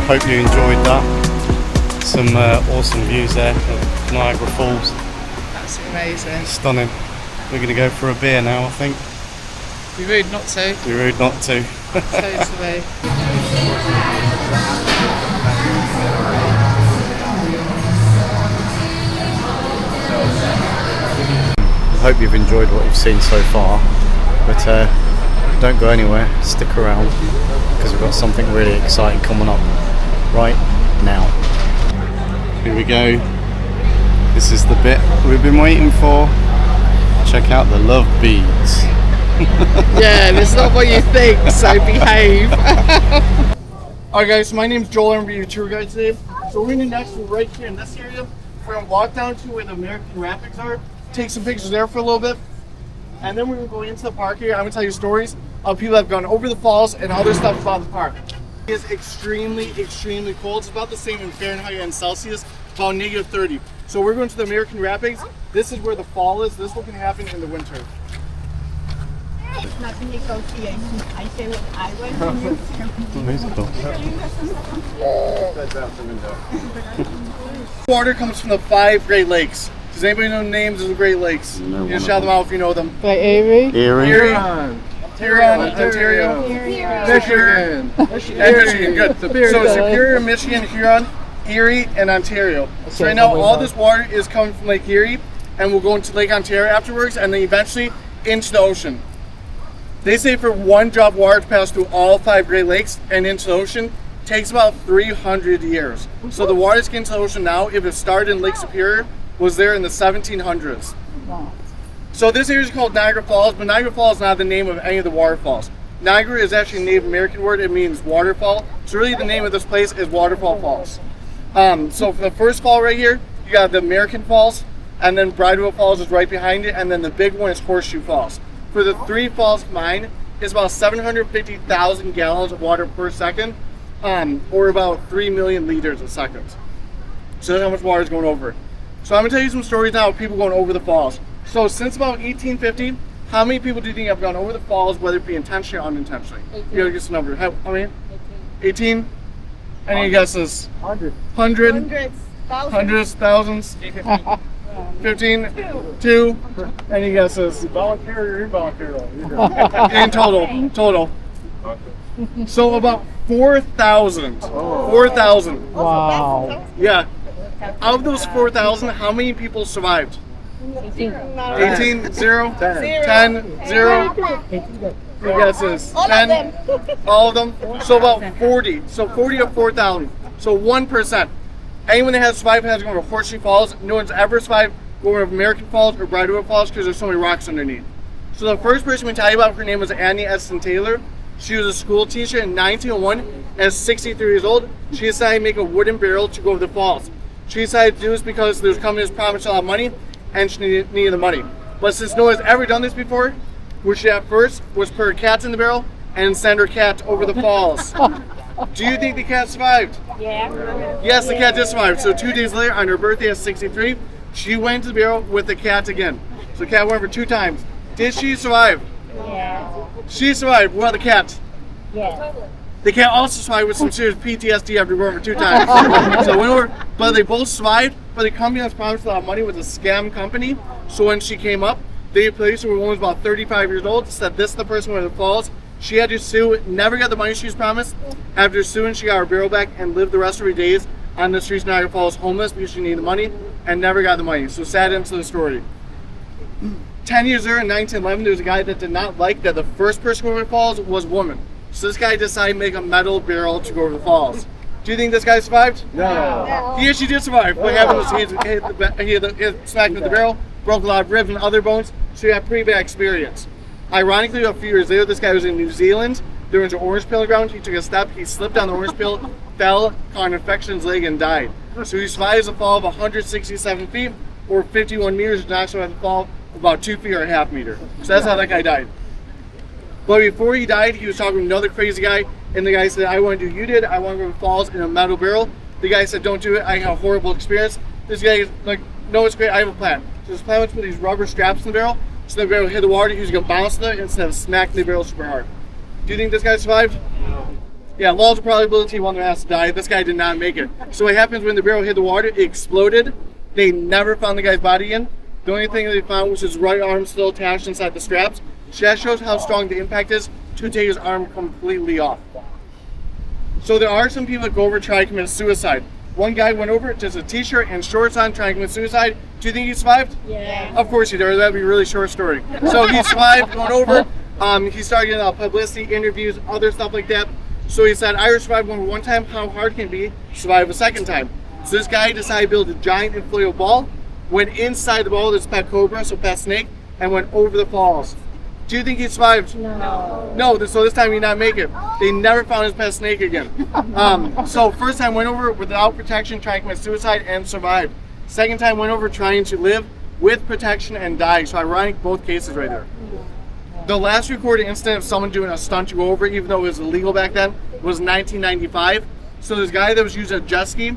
Hope you enjoyed that. Some awesome views there of Niagara Falls. That's amazing. Stunning. We're going to go for a beer now, I think. Be rude not to. Be rude not to. Totally. I hope you've enjoyed what you've seen so far, but don't go anywhere, stick around, because we've got something really exciting coming up right now. Here we go. This is the bit we've been waiting for. Check out the love beads. Yeah, it's not what you think, so behave. Alright guys, so my name's Joel and I'm your tour guide today. So we're going to next right here in this area. We're going to walk down to where the American Rapids are, take some pictures there for a little bit, and then we're going to go into the park here. I'm going to tell you stories of people that have gone over the falls and other stuff about the park. It is extremely cold. It's about the same in Fahrenheit and Celsius, about -30. So we're going to the American Rapids. This is where the fall is. This is what can happen in the winter. It's not a negotiation. I say what I want to do. Water comes from the 5 Great Lakes. Does anybody know the names of the Great Lakes? No, you can shout them out if you know them. By Erie? Erie, Ontario, Michigan, and Michigan. Good. So Superior, Michigan, Huron, Erie, and Ontario. So right now, all this water is coming from Lake Erie, and we'll go into Lake Ontario afterwards, and then eventually into the ocean. They say for one drop of water to pass through all 5 Great Lakes and into the ocean takes about 300 years. So the water that's getting to the ocean now, if it started in Lake Superior, was there in the 1700s. So this area is called Niagara Falls, but Niagara Falls is not the name of any of the waterfalls. Niagara is actually a Native American word. It means waterfall. So really the name of this place is Waterfall Falls. So for the first fall right here, you got the American Falls, and then Bridal Veil Falls is right behind it, and then the big one is Horseshoe Falls. For the 3 falls combined, it's about 750,000 gallons of water per second, or about 3 million liters a second. So that's how much water is going over. So I'm going to tell you some stories now of people going over the falls. So since about 1850, how many people do you think have gone over the falls, whether it be intentionally or unintentionally? 18. You gotta guess the number. How many? 18? Any guesses? 100. 100? Hundreds, thousands? 15? 2? Any guesses? Volunteer or involuntary? In total. So about 4,000. 4,000. Wow. Yeah. Of those 4,000, how many people survived? 18, 0, 10, 0. Your guesses? 10? All of them? So about 40. So 40 of 4,000. So 1%. Anyone that has survived has gone to Horseshoe Falls. No one's ever survived going to American Falls or Bridal Veil Falls because there's so many rocks underneath. So the first person we tell you about, her name was Annie Eston Taylor. She was a school teacher in 1901. At 63 years old, she decided to make a wooden barrel to go over the falls. She decided to do this because there's companies promised a lot of money and she needed the money. But since no one's ever done this before, what she did first was put her cats in the barrel and send her cat over the falls. Do you think the cat survived? Yeah. Yes, the cat did survive. So 2 days later, on her birthday at 63, she went to the barrel with the cat again. So the cat went for 2 times. Did she survive? Yeah. She survived. What about the cat? Yeah. The cat also survived with some serious PTSD after going for 2 times. So went over, but they both survived. But the company that's promised a lot of money was a scam company. So when she came up, they replaced her with one who was about 35 years old. Said this is the person who falls. She had to sue. Never got the money she was promised. After suing, she got her barrel back and lived the rest of her days on the streets of Niagara Falls homeless because she needed the money and never got the money. So sad end to the story. 10 years later, in 1911, there was a guy that did not like that the first person over the falls was a woman. So this guy decided to make a metal barrel to go over the falls. Do you think this guy survived? No. He actually did survive. What happened was he hit smacked with the barrel, broke a lot of ribs and other bones, so he had a pretty bad experience. Ironically, a few years later, this guy was in New Zealand. There was an orange peel on the ground. He took a step, he slipped on the orange peel, fell, caught an infection in his leg, and died. So he survives a fall of 167 feet, or 51 meters, and actually had a fall of about 2 feet or a half meter. So that's how that guy died. But before he died, he was talking to another crazy guy, and the guy said, I want to do what you did, I want to go to the falls in a metal barrel. The guy said, don't do it, I had a horrible experience. This guy is like, no, it's great, I have a plan. So his plan was to put these rubber straps in the barrel, so the barrel hit the water, he was going to bounce it instead of smacking the barrel super hard. Do you think this guy survived? Yeah, laws of probability, one has to die. This guy did not make it. So what happens when the barrel hit the water, it exploded. They never found the guy's body again. The only thing they found was his right arm still attached inside the straps. So that shows how strong the impact is to take his arm completely off. So there are some people that go over and try to commit suicide. One guy went over, just a t-shirt and shorts on, trying to commit suicide. Do you think he survived? Yeah. Of course he did. That'd be a really short story. So he survived going over. He started getting publicity, interviews, other stuff like that. So he said, I survived one time, how hard can it be to survive a second time? So this guy decided to build a giant inflatable ball, went inside the ball, this pet cobra, so pet snake, and went over the falls. Do you think he survived? No. No, so this time he did not make it. They never found his pet snake again. So first time went over without protection, trying to commit suicide, and survived. Second time went over trying to live with protection and died. So ironic, both cases right there. The last recorded incident of someone doing a stunt to go over, even though it was illegal back then, was 1995. So this guy that was using a jet ski,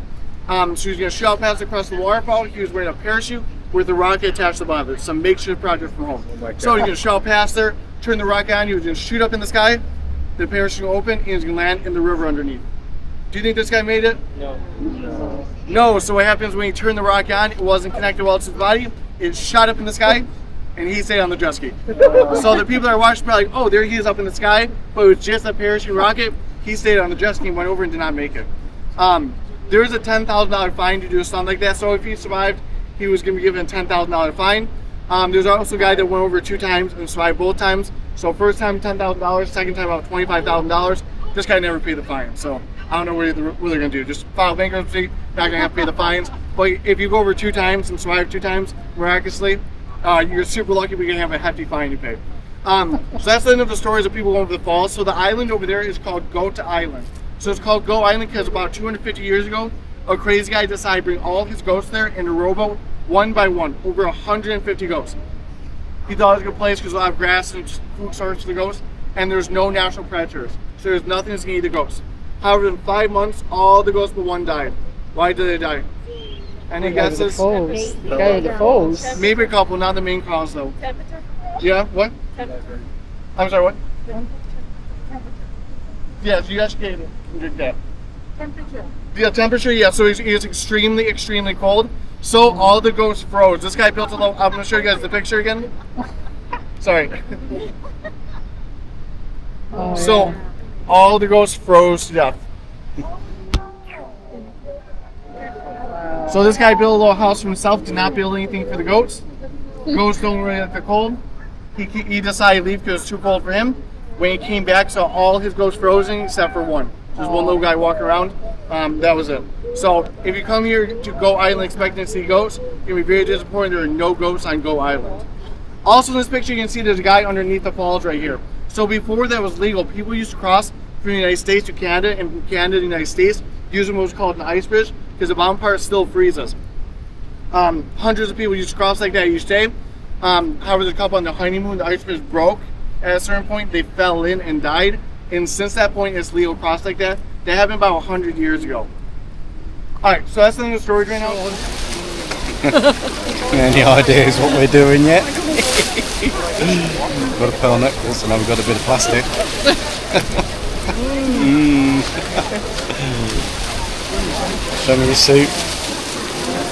so he was going to shoot out past across the waterfall. He was wearing a parachute with a rocket attached to the bottom of it. Some makeshift project from home. So he's going to shoot out past there, turn the rocket on, he was going to shoot up in the sky, the parachute will open, and he's going to land in the river underneath. Do you think this guy made it? No. No, so what happens when he turned the rocket on, it wasn't connected well to his body, it shot up in the sky, and he stayed on the jet ski. So the people that are watching are like, oh, there he is up in the sky, but it was just a parachute rocket. He stayed on the jet ski and went over and did not make it. There is a $10,000 fine to do a stunt like that, so if he survived, he was going to be given a $10,000 fine. There's also a guy that went over 2 times and survived both times. So first time $10,000, second time about $25,000. This guy never paid the fine, so I don't know what they're going to do. Just file bankruptcy, not going to have to pay the fines. But if you go over 2 times and survive 2 times miraculously, you're super lucky we can have a hefty fine you pay. So that's the end of the stories of people going over the falls. So the island over there is called Goat Island. So it's called Goat Island because about 250 years ago, a crazy guy decided to bring all his goats there in a rowboat, one by one, over 150 goats. He thought it was a good place because we'll have grass and food source for the ghosts, and there's no natural predators. So there's nothing that's going to eat the ghosts. However, in 5 months, all the ghosts but one died. Why did they die? Any guesses? Go to the falls. Maybe a couple, not the main cause though. Temperature? Yeah, what? Temperature. I'm sorry, what? Temperature. Yes, you guys can drink that. Temperature. Yeah, temperature, yeah, so it's extremely, extremely cold. So all the ghosts froze. This guy built a little, I'm going to show you guys the picture again. Sorry. Oh, So yeah. all the ghosts froze to death. So this guy built a little house for himself, did not build anything for the goats. Ghosts don't really like the cold. He decided to leave because it was too cold for him. When he came back, saw all his ghosts frozen except for one. There's one little guy walking around. That was it. So if you come here to Goat Island expecting to see ghosts, you're going to be very disappointed there are no ghosts on Goat Island. Also in this picture you can see there's a guy underneath the falls right here. So before that was legal, people used to cross from the United States to Canada, and from Canada to the United States using what was called an ice bridge because the bottom part still freezes. Hundreds of people used to cross like that each day. However, there's a couple on the honeymoon, the ice bridge broke at a certain point, they fell in and died. And since that point, it's legal to cross like that. That happened about 100 years ago. Alright, so that's the end of the story right now. Any ideas what we're doing yet? Got a pearl necklace and now we've got a bit of plastic. Show me your suit.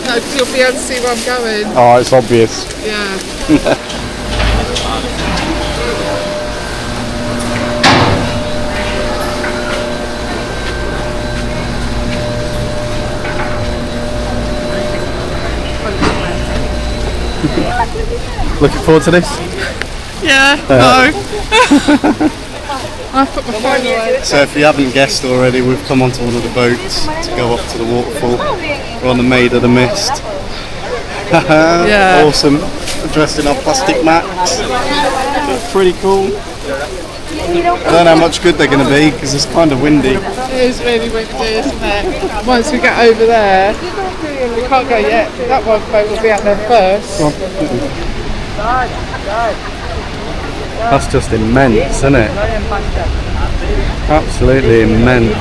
No, because you'll be able to see where I'm going. Oh, it's obvious. Yeah. Looking forward to this? Yeah, no. I put my phone away. So if you haven't guessed already, we've come onto one of the boats to go up to the waterfall. We're on the Maid of the Mist. Yeah. Awesome. Dressed in our plastic mats. Looks pretty cool. I don't know how much good they're going to be because it's kind of windy. It is really windy, isn't it? Once we get over there, we can't go yet. That one boat will be out there first. That's just immense, isn't it? Absolutely immense.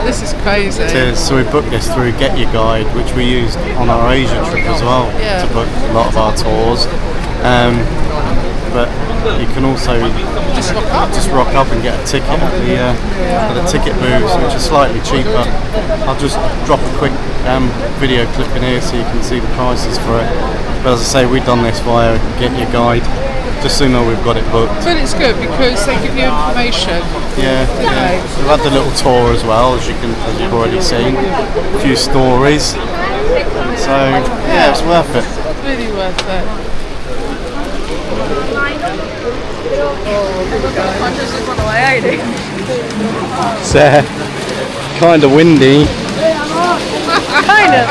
This is crazy. It is. So we booked this through Get Your Guide, which we used on our Asia trip as well Yeah. to book a lot of our tours. but you can also just rock up and get a ticket at the ticket booths, which is slightly cheaper. I'll just drop a quick video clip in here so you can see the prices for it. But as I say, we've done this via Get Your Guide, just so you know we've got it booked. But it's good because they give you information. Yeah. We've had the little tour as well, as you've already seen. A few stories. So yeah, it's worth it. Really worth it. It's kind of windy. Kind of.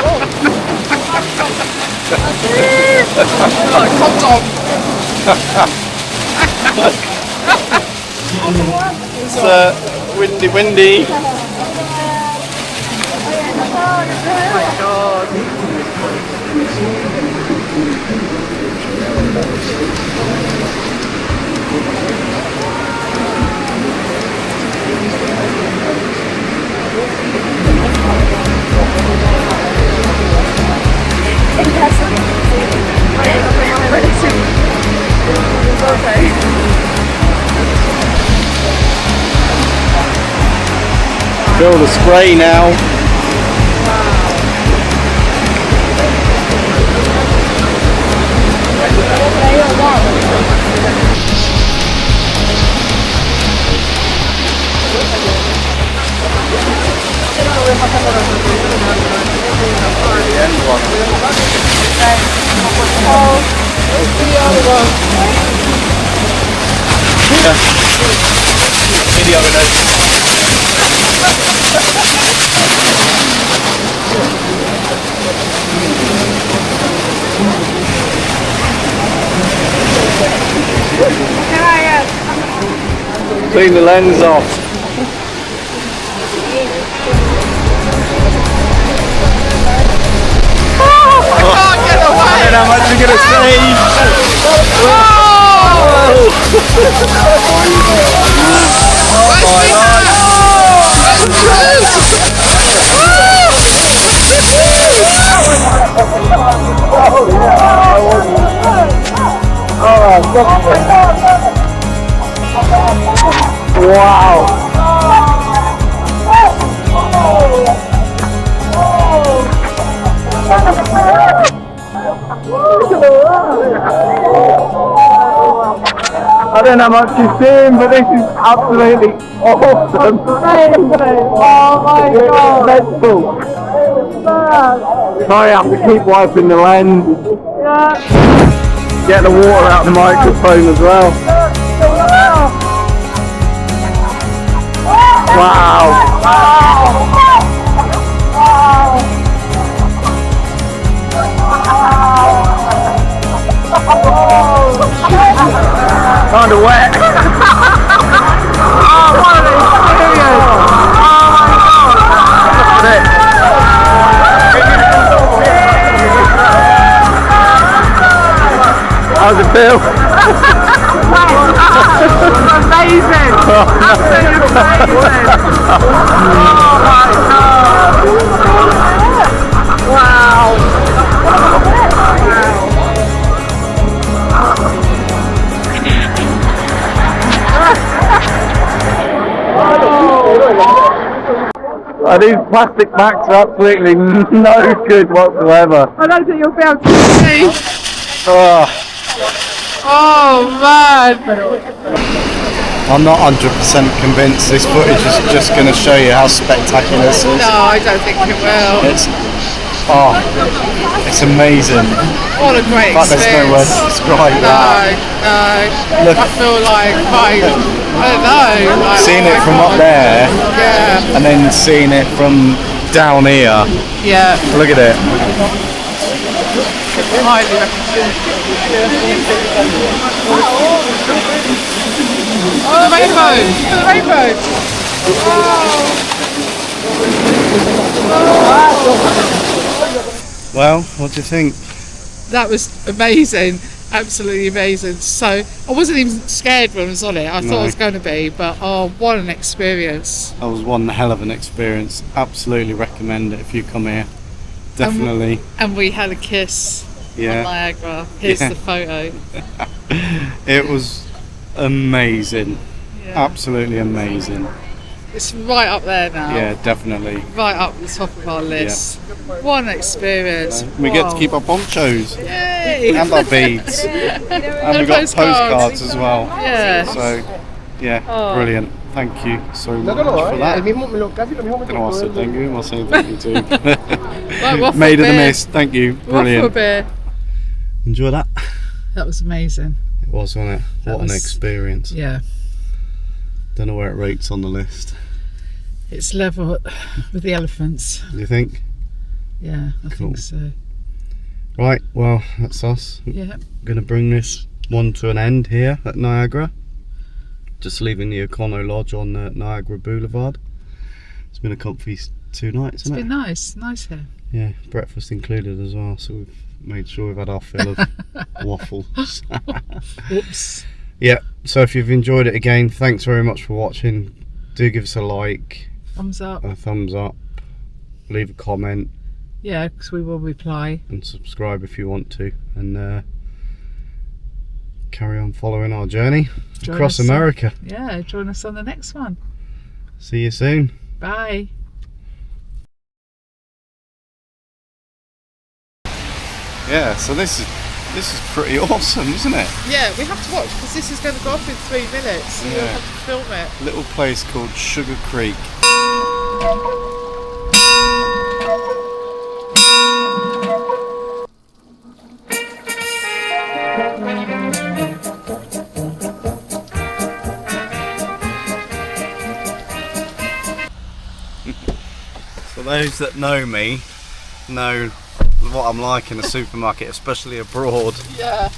It's windy. Feel the spray now. Video of it. Clean the lens off. I can't get away! I don't know how much you're gonna save. Wow. I don't know how much you've seen, but this is absolutely awesome. Oh my god. It's mental. Sorry, I have to keep wiping the lens. Get the water out of the microphone as well. Wow. Kind of wet. Oh, what an experience! Oh my god! Look at it. How's it feel? Amazing! Absolutely amazing! Oh my god! Wow! These plastic backs are absolutely no good whatsoever. I don't think you'll be able to see. Oh, Oh man! I'm not 100% convinced this footage is just going to show you how spectacular this is. No, I don't think it will. It's amazing. What a great In fact, there's no words experience. to describe that. No. Look. I feel like I don't know. Like, Seeing it from up there Yeah. and then seeing it from down here. Yeah. Look at it. Highly recommend. Oh, the rainbow! The rainbow! Well, what do you think? That was amazing. Absolutely amazing. So I wasn't even scared when I was on it. I thought I was going to be, but oh, what an experience! That was one hell of an experience. Absolutely recommend it if you come here. Definitely. And we had a kiss on Yeah. Niagara. Here's Yeah. the photo. It was amazing. Yeah. Absolutely amazing. It's right up there now. Yeah, definitely. Right up the top of our list. What an experience. We get to Wow. keep our ponchos Yay! and our beads. And we got postcards as well. Yeah. So, yeah, Oh. brilliant. Thank you so much for that. I don't know what I said thank you. I'll say thank you too. Right, waffle Maid of the beer. Mist, thank you. Waffle Brilliant. beer. Enjoy that. That was amazing. It was, wasn't it? That What an was- experience. Yeah. Don't know where it rates on the list. It's level with the elephants. Do you think? Yeah, I Cool. think so. Right, well, that's us. Yeah. Going to bring this one to an end here at Niagara. Just leaving the Econo Lodge on Niagara Boulevard. It's been a comfy 2 nights, It's hasn't it? been nice. Nice here. Yeah, breakfast included as well, so we've made sure we've had our fill of waffles. Whoops. Yeah, so if you've enjoyed it again, thanks very much for watching. Do give us a like, Thumbs up. a thumbs up, leave a comment Yeah, because we will reply. and subscribe if you want to, and carry on following our journey Join across us on- America. Yeah, join us on the next one. See you soon. Bye. Yeah, so this is pretty awesome, isn't it? Yeah, we have to watch because this is going to go off in 3 minutes. So we'll Yeah. have to film it. Little place called Sugar Creek. So those that know me know what I'm like in a supermarket, especially abroad. Yeah.